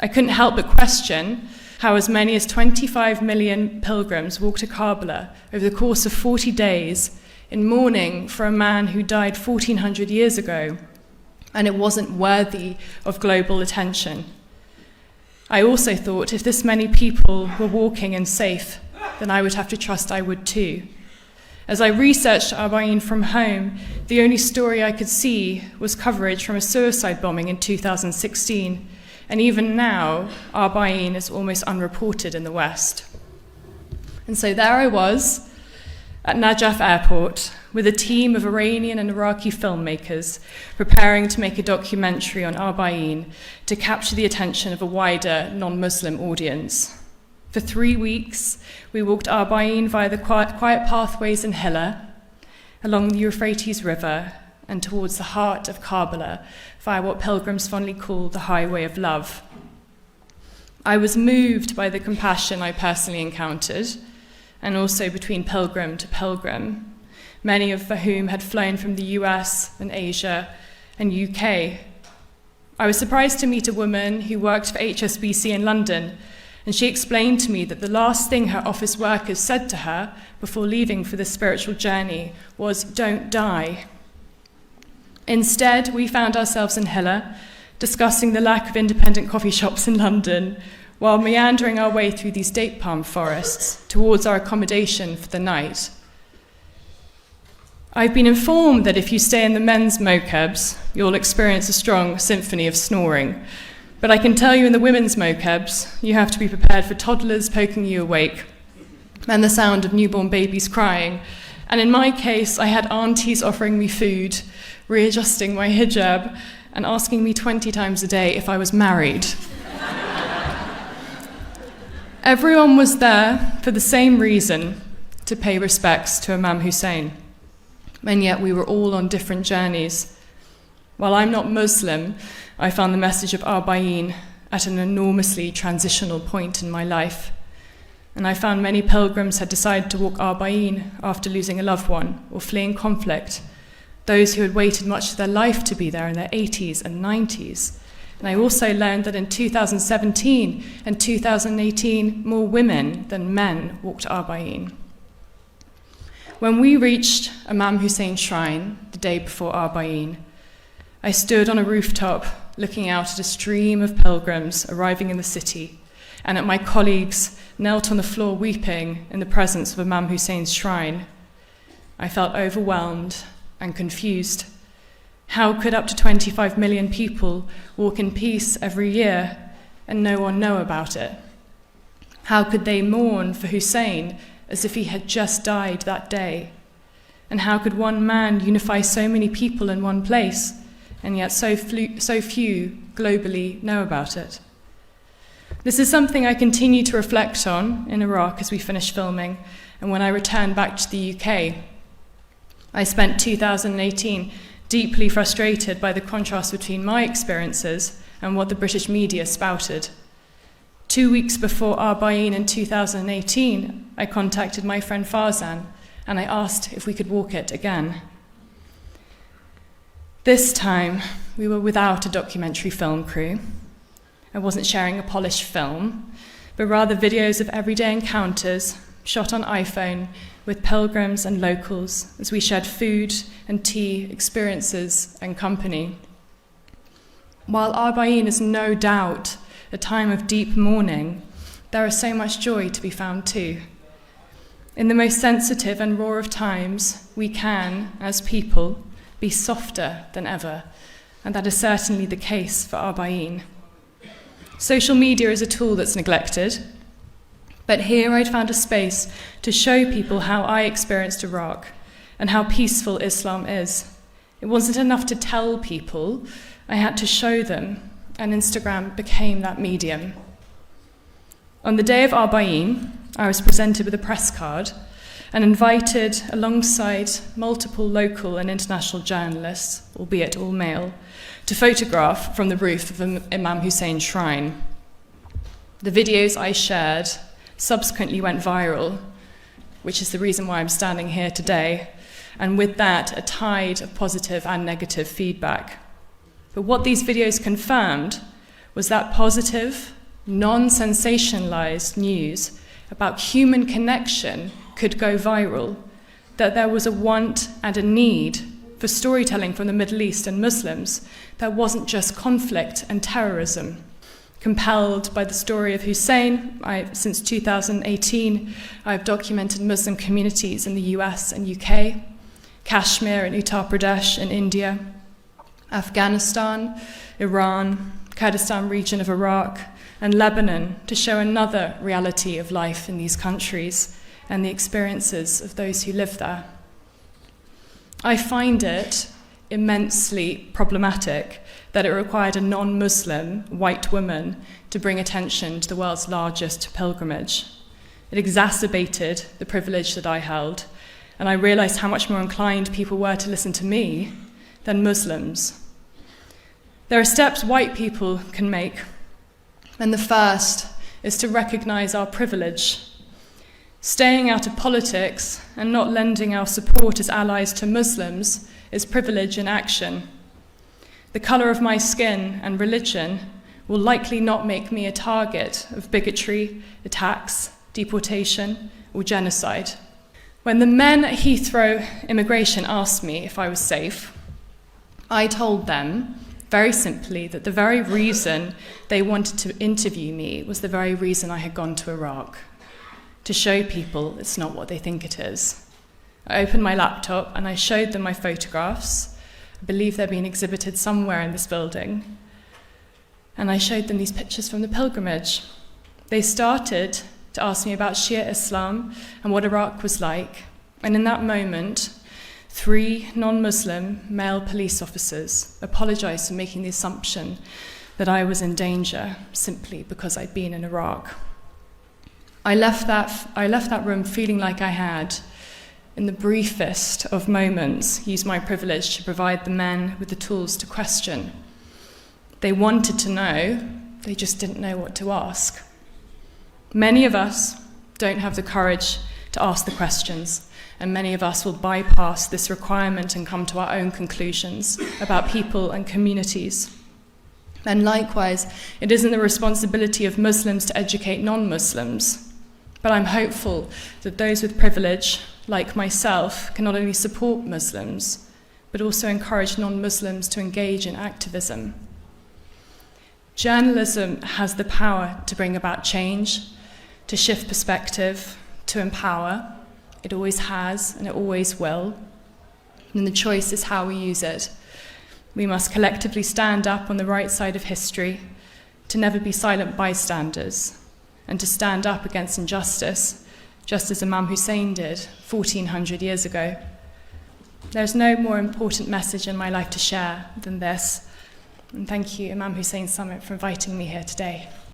I couldn't help but question how as many as 25 million pilgrims walked to Kerbala over the course of 40 days in mourning for a man who died 1400 years ago, and it wasn't worthy of global attention. I also thought if this many people were walking and safe, then I would have to trust I would too. As I researched Arbaeen from home, the only story I could see was coverage from a suicide bombing in 2016, and even now, Arbaeen is almost unreported in the West. And so there I was at Najaf Airport with a team of Iranian and Iraqi filmmakers preparing to make a documentary on Arbaeen to capture the attention of a wider non-Muslim audience. For 3 weeks, we walked Arbaeen via the quiet pathways in Hilla, along the Euphrates River, and towards the heart of Kerbala via what pilgrims fondly call the highway of love. I was moved by the compassion I personally encountered, and also between pilgrim to pilgrim, many of whom had flown from the US and Asia and UK. I was surprised to meet a woman who worked for HSBC in London, and she explained to me that the last thing her office workers said to her before leaving for this spiritual journey was, "Don't die." Instead, we found ourselves in Hilla, discussing the lack of independent coffee shops in London, while meandering our way through these date palm forests towards our accommodation for the night. I've been informed that if you stay in the men's mokebs, you'll experience a strong symphony of snoring. But I can tell you in the women's mokebs, you have to be prepared for toddlers poking you awake and the sound of newborn babies crying. And in my case, I had aunties offering me food, readjusting my hijab, and asking me 20 times a day if I was married. Everyone was there for the same reason, to pay respects to Imam Hussein. And yet we were all on different journeys. While I'm not Muslim, I found the message of Arbaeen at an enormously transitional point in my life. And I found many pilgrims had decided to walk Arbaeen after losing a loved one or fleeing conflict, those who had waited much of their life to be there in their 80s and 90s. And I also learned that in 2017 and 2018, more women than men walked Arbaeen. When we reached Imam Hussein's shrine the day before Arbaeen, I stood on a rooftop looking out at a stream of pilgrims arriving in the city, and at my colleagues knelt on the floor weeping in the presence of Imam Hussein's shrine. I felt overwhelmed and confused. How could up to 25 million people walk in peace every year and no one know about it? How could they mourn for Hussein as if he had just died that day? And how could one man unify so many people in one place, and yet so few globally know about it? This is something I continue to reflect on in Iraq as we finish filming, and when I returned back to the UK. I spent 2018 deeply frustrated by the contrast between my experiences and what the British media spouted. 2 weeks before Arbaeen in 2018, I contacted my friend Farzan, and I asked if we could walk it again. This time, we were without a documentary film crew. I wasn't sharing a polished film, but rather videos of everyday encounters shot on iPhone with pilgrims and locals as we shared food and tea, experiences and company. While Arbaeen is no doubt a time of deep mourning, there is so much joy to be found too. In the most sensitive and raw of times, we can, as people, be softer than ever, and that is certainly the case for Arbaeen. Social media is a tool that's neglected, but here I'd found a space to show people how I experienced Iraq and how peaceful Islam is. It wasn't enough to tell people, I had to show them, and Instagram became that medium. On the day of Arbaeen, I was presented with a press card and invited alongside multiple local and international journalists, albeit all male, to photograph from the roof of Imam Hussein's shrine. The videos I shared subsequently went viral, which is the reason why I'm standing here today, and with that, a tide of positive and negative feedback. But what these videos confirmed was that positive, non-sensationalized news about human connection could go viral, that there was a want and a need for storytelling from the Middle East and Muslims that wasn't just conflict and terrorism. Compelled by the story of Hussein, since 2018, I've documented Muslim communities in the US and UK, Kashmir and Uttar Pradesh in India, Afghanistan, Iran, Kurdistan region of Iraq, and Lebanon to show another reality of life in these countries and the experiences of those who live there. I find it immensely problematic that it required a non-Muslim white woman to bring attention to the world's largest pilgrimage. It exacerbated the privilege that I held, and I realized how much more inclined people were to listen to me than Muslims. There are steps white people can make, and the first is to recognize our privilege. Staying out of politics and not lending our support as allies to Muslims is privilege in action. The color of my skin and religion will likely not make me a target of bigotry, attacks, deportation, or genocide. When the men at Heathrow Immigration asked me if I was safe, I told them very simply that the very reason they wanted to interview me was the very reason I had gone to Iraq, to show people it's not what they think it is. I opened my laptop and I showed them my photographs. I believe they're being exhibited somewhere in this building. And I showed them these pictures from the pilgrimage. They started to ask me about Shia Islam and what Iraq was like. And in that moment, 3 non-Muslim male police officers apologized for making the assumption that I was in danger simply because I'd been in Iraq. I left that room feeling like I had, in the briefest of moments, used my privilege to provide the men with the tools to question. They wanted to know, they just didn't know what to ask. Many of us don't have the courage to ask the questions, and many of us will bypass this requirement and come to our own conclusions about people and communities. And likewise, it isn't the responsibility of Muslims to educate non-Muslims. But I'm hopeful that those with privilege, like myself, can not only support Muslims, but also encourage non-Muslims to engage in activism. Journalism has the power to bring about change, to shift perspective, to empower. It always has, and it always will. And the choice is how we use it. We must collectively stand up on the right side of history, to never be silent bystanders, and to stand up against injustice, just as Imam Hussein did 1400 years ago. There's no more important message in my life to share than this. And thank you, Imam Hussein Summit, for inviting me here today.